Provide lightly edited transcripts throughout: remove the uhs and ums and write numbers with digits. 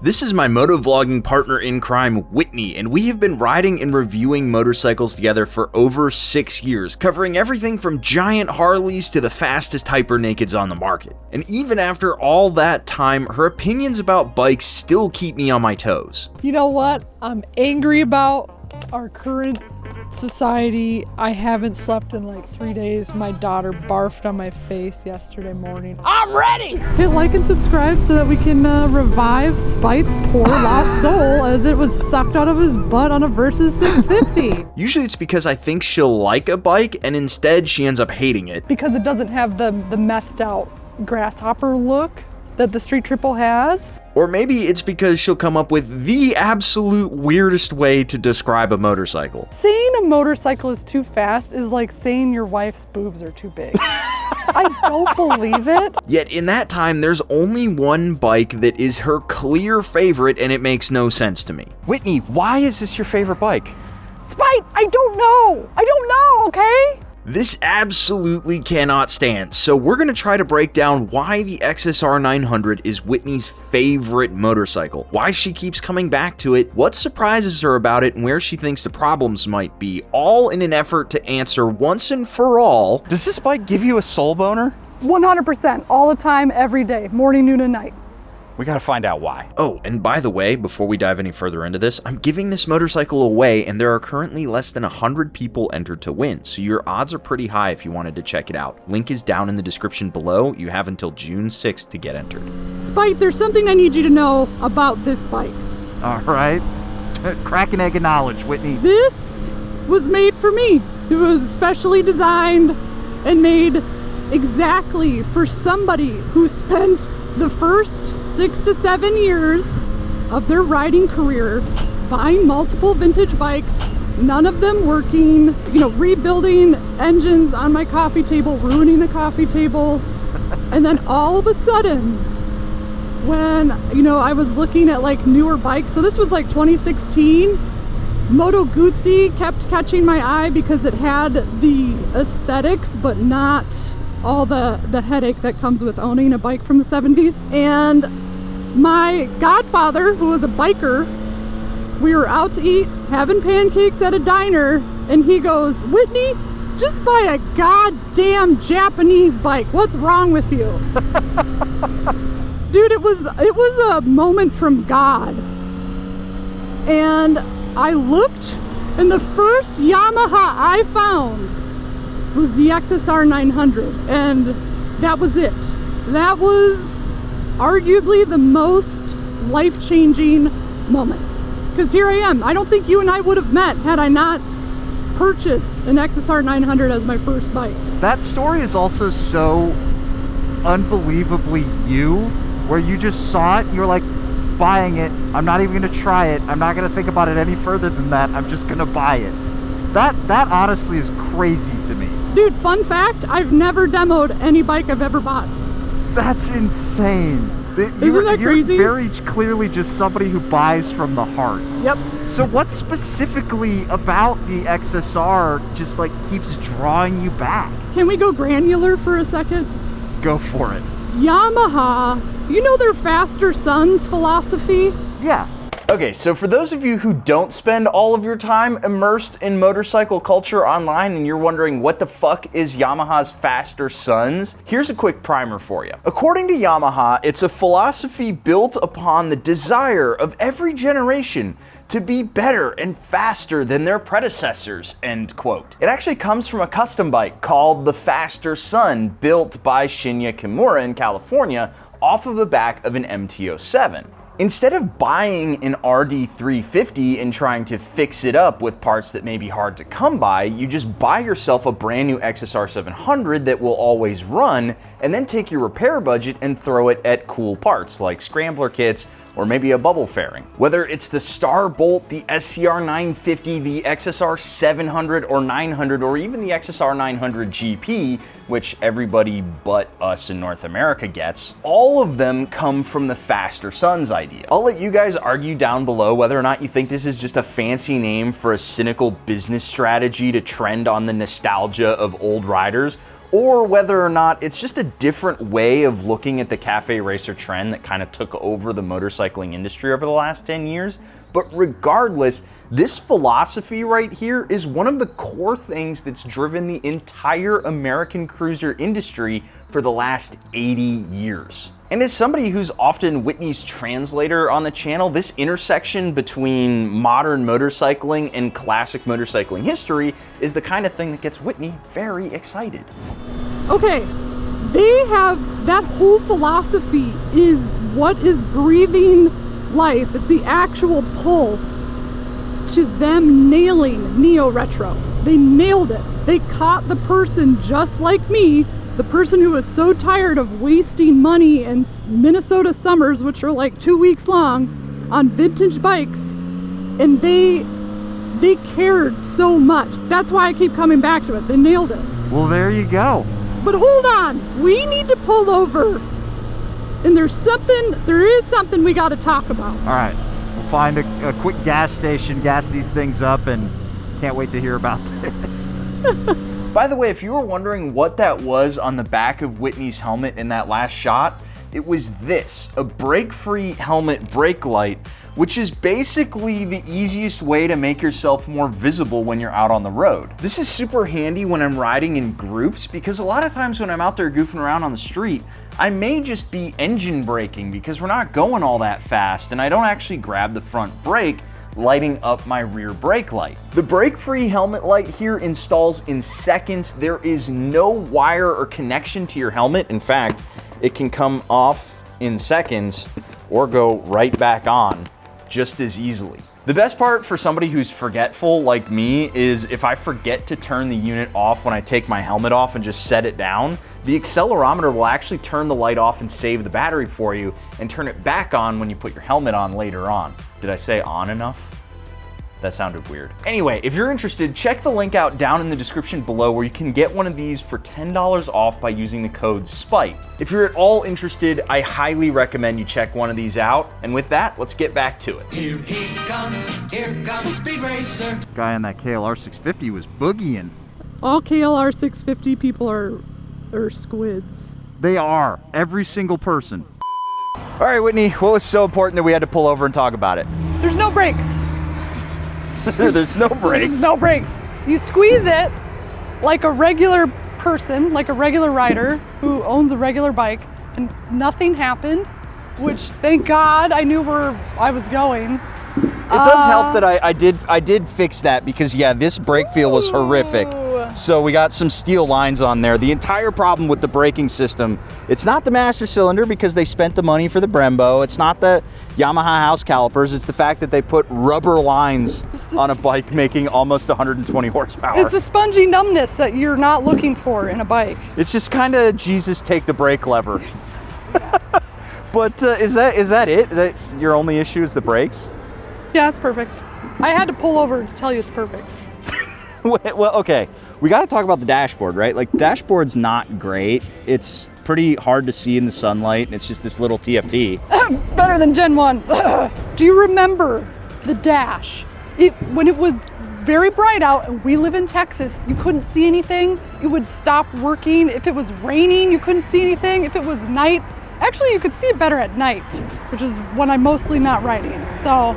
This is my motovlogging partner in crime, Whitney, and we have been riding and reviewing motorcycles together for over 6 years, covering everything from giant Harleys to the fastest hyper-nakeds on the market. And even after all that time, her opinions about bikes still keep me on my toes. You know what? I'm angry about our current society. I haven't slept in like 3 days. My daughter barfed on my face yesterday morning. I'm ready! Hit like and subscribe so that we can revive Spite's poor lost soul as it was sucked out of his butt on a Versus 650. Usually it's because I think she'll like a bike and instead she ends up hating it. Because it doesn't have the methed out grasshopper look that the Street Triple has. Or maybe it's because she'll come up with the absolute weirdest way to describe a motorcycle. Saying a motorcycle is too fast is like saying your wife's boobs are too big. I don't believe it. Yet in that time, there's only one bike that is her clear favorite, and it makes no sense to me. Whitney, why is this your favorite bike? Spite, I don't know, okay? This absolutely cannot stand, so we're going to try to break down why the XSR 900 is Whitney's favorite motorcycle, why she keeps coming back to it, what surprises her about it, and where she thinks the problems might be, all in an effort to answer once and for all, does this bike give you a soul boner? 100%, all the time, every day, morning, noon, and night. We gotta find out why. Oh, and by the way, before we dive any further into this, I'm giving this motorcycle away, and there are currently less than 100 people entered to win, so your odds are pretty high if you wanted to check it out. Link is down in the description below. You have until June 6th to get entered. Spite, there's something I need you to know about this bike. All right. Crack an egg of knowledge, Whitney. This was made for me. It was specially designed and made exactly for somebody who spent the first 6 to 7 years of their riding career buying multiple vintage bikes, none of them working, rebuilding engines on my coffee table, ruining the coffee table. And then all of a sudden, when, I was looking at like newer bikes, so this was like 2016, Moto Guzzi kept catching my eye because it had the aesthetics, but not all the headache that comes with owning a bike from the 70s. And my godfather, who was a biker, we were out to eat, having pancakes at a diner, and he goes, "Whitney, just buy a goddamn Japanese bike. What's wrong with you?" Dude, it was a moment from God. And I looked, and the first Yamaha I found was the XSR 900, and that was it. That was arguably the most life-changing moment. Because here I am. I don't think you and I would have met had I not purchased an XSR 900 as my first bike. That story is also so unbelievably you, where you just saw it, you're like, buying it, I'm not even gonna try it, I'm not gonna think about it any further than that, I'm just gonna buy it. That honestly is crazy to me. Dude, fun fact, I've never demoed any bike I've ever bought. That's insane. Isn't that crazy? You're very clearly just somebody who buys from the heart. Yep. So what specifically about the XSR just like keeps drawing you back? Can we go granular for a second? Go for it. Yamaha, their faster sons philosophy? Yeah. Okay, so for those of you who don't spend all of your time immersed in motorcycle culture online and you're wondering what the fuck is Yamaha's faster sons, here's a quick primer for you. According to Yamaha, it's a philosophy built upon the desire of every generation to be better and faster than their predecessors, end quote. It actually comes from a custom bike called the Faster Son, built by Shinya Kimura in California off of the back of an MT-07. Instead of buying an RD350 and trying to fix it up with parts that may be hard to come by, you just buy yourself a brand new XSR 700 that will always run, and then take your repair budget and throw it at cool parts like scrambler kits or maybe a bubble fairing. Whether it's the Star Bolt, the SCR 950, the XSR 700 or 900, or even the XSR 900 GP, which everybody but us in North America gets, all of them come from the Faster Sons idea. I'll let you guys argue down below whether or not you think this is just a fancy name for a cynical business strategy to trend on the nostalgia of old riders, or whether or not it's just a different way of looking at the cafe racer trend that kind of took over the motorcycling industry over the last 10 years. But regardless, this philosophy right here is one of the core things that's driven the entire American cruiser industry for the last 80 years. And as somebody who's often Whitney's translator on the channel, this intersection between modern motorcycling and classic motorcycling history is the kind of thing that gets Whitney very excited. Okay, they have, that whole philosophy is what is breathing life. It's the actual pulse to them nailing neo-retro. They nailed it. They caught the person just like me, the person who was so tired of wasting money in Minnesota summers, which are like 2 weeks long, on vintage bikes, and they cared so much. That's why I keep coming back to it. They nailed it. Well, there you go. But hold on, we need to pull over, and there is something we got to talk about. All right, we'll find a quick gas station, gas these things up, and can't wait to hear about this. By the way, if you were wondering what that was on the back of Whitney's helmet in that last shot, it was this, a BrakeFree helmet brake light, which is basically the easiest way to make yourself more visible when you're out on the road. This is super handy when I'm riding in groups, because a lot of times when I'm out there goofing around on the street, I may just be engine braking because we're not going all that fast and I don't actually grab the front brake, lighting up my rear brake light. The BrakeFree helmet light here installs in seconds. There is no wire or connection to your helmet. In fact, it can come off in seconds or go right back on just as easily. The best part for somebody who's forgetful like me is if I forget to turn the unit off when I take my helmet off and just set it down, the accelerometer will actually turn the light off and save the battery for you and turn it back on when you put your helmet on later on. Did I say on enough? That sounded weird. Anyway, if you're interested, check the link out down in the description below where you can get one of these for $10 off by using the code SPIKE. If you're at all interested, I highly recommend you check one of these out. And with that, let's get back to it. Here comes Speed Racer. Guy on that KLR 650 was boogieing. All KLR 650 people are squids. They are, every single person. All right, Whitney, what was so important that we had to pull over and talk about it? There's no brakes. There's no brakes. There's no brakes. You squeeze it like a regular person, like a regular rider who owns a regular bike, and nothing happened, which thank God I knew where I was going. It does help that I did fix that because yeah, this brake feel was horrific. So we got some steel lines on there. The entire problem with the braking system, it's not the master cylinder because they spent the money for the Brembo. It's not the Yamaha house calipers. It's the fact that they put rubber lines on a bike making almost 120 horsepower. It's the spongy numbness that you're not looking for in a bike. It's just kind of Jesus take the brake lever. But is that it? That your only issue is the brakes? Yeah, it's perfect. I had to pull over to tell you it's perfect. Well, okay. We got to talk about the dashboard, right? Like, dashboard's not great. It's pretty hard to see in the sunlight, and it's just this little TFT. Better than Gen 1. Do you remember the dash? When it was very bright out, and we live in Texas, you couldn't see anything. It would stop working. If it was raining, you couldn't see anything. If it was night, actually, you could see it better at night, which is when I'm mostly not riding. So,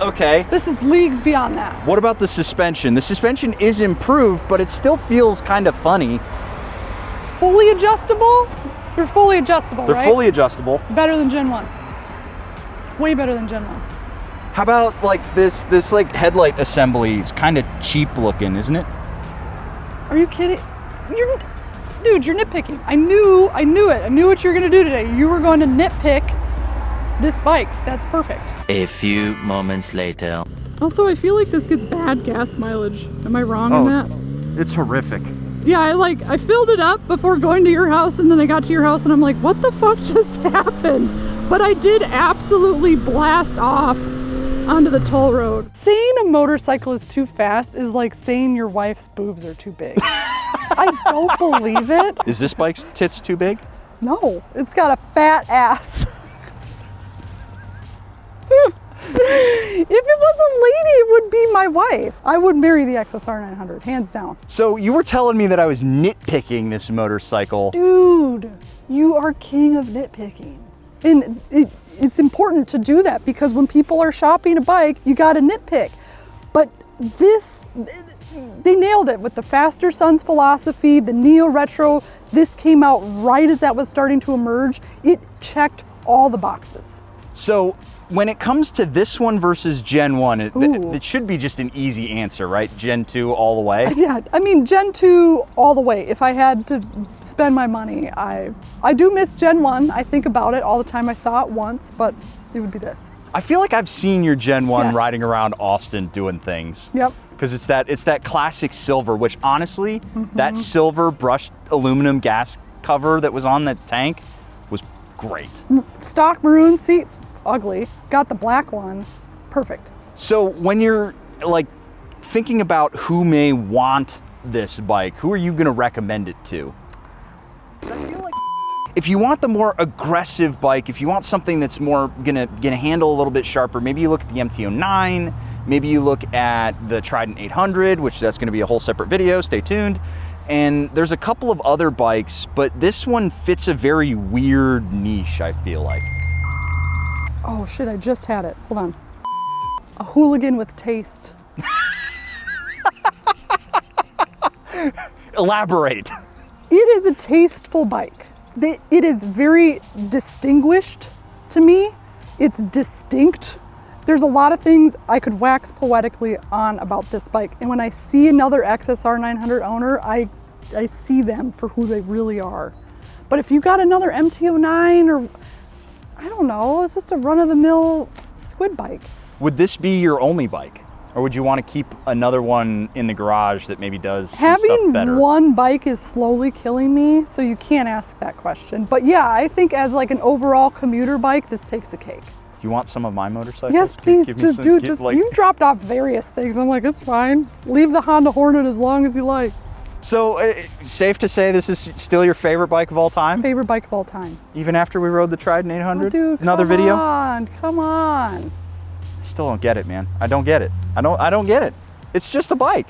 okay. This is leagues beyond that. What about the suspension? The suspension is improved, but it still feels kind of funny. Fully adjustable? They're fully adjustable, They're right? fully adjustable. Better than Gen 1. Way better than Gen 1. How about like this like headlight assembly? It's kind of cheap looking, isn't it? Are you kidding? Dude, you're nitpicking. I knew it. I knew what you were gonna do today. You were going to nitpick this bike. That's perfect. A few moments later. Also, I feel like this gets bad gas mileage. Am I wrong in that? It's horrific. Yeah, I filled it up before going to your house, and then I got to your house and I'm like, what the fuck just happened? But I did absolutely blast off onto the toll road. Saying a motorcycle is too fast is like saying your wife's boobs are too big. I don't believe it. Is this bike's tits too big? No, it's got a fat ass. If it was a lady, it would be my wife. I would marry the XSR 900, hands down. So you were telling me that I was nitpicking this motorcycle. Dude, you are king of nitpicking. And it's important to do that because when people are shopping a bike, you gotta nitpick. But this, they nailed it with the Faster Sons philosophy, the Neo Retro. This came out right as that was starting to emerge. It checked all the boxes. So when it comes to this one versus Gen 1, Ooh. it should be just an easy answer, right? Gen 2 all the way. Yeah, I mean, Gen 2 all the way. If I had to spend my money, I do miss Gen 1. I think about it all the time. I saw it once, but it would be this. I feel like I've seen your Gen 1 Yes. riding around Austin doing things. Yep. Because it's that classic silver, which honestly, that silver brushed aluminum gas cover that was on that tank was great. Stock maroon seat, ugly. Got the black one, perfect. So when you're like thinking about who may want this bike, who are you gonna recommend it to? 'Cause I feel like if you want the more aggressive bike, if you want something that's more gonna handle a little bit sharper, maybe you look at the MT-09, maybe you look at the Trident 800, which that's gonna be a whole separate video, stay tuned. And there's a couple of other bikes, but this one fits a very weird niche, I feel like. Oh shit, I just had it. Hold on. A hooligan with taste. Elaborate. It is a tasteful bike. It is very distinguished to me. It's distinct. There's a lot of things I could wax poetically on about this bike. And when I see another XSR 900 owner, I see them for who they really are. But if you got another MT-09 or, I don't know, it's just a run-of-the-mill squid bike. Would this be your only bike? Or would you want to keep another one in the garage that maybe does some stuff Having better? one bike is slowly killing me, so you can't ask that question. But yeah, I think as like an overall commuter bike, this takes a cake. You want some of my motorcycles? Yes, please, Give me just some- dude, get, just like- you dropped off various things. I'm like, it's fine. Leave the Honda Hornet as long as you like. So, safe to say this is still your favorite bike of all time? Favorite bike of all time. Even after we rode the Trident 800? Oh, dude, Another come video? on, come on. I still don't get it, man. I don't get it. I don't get it. It's just a bike.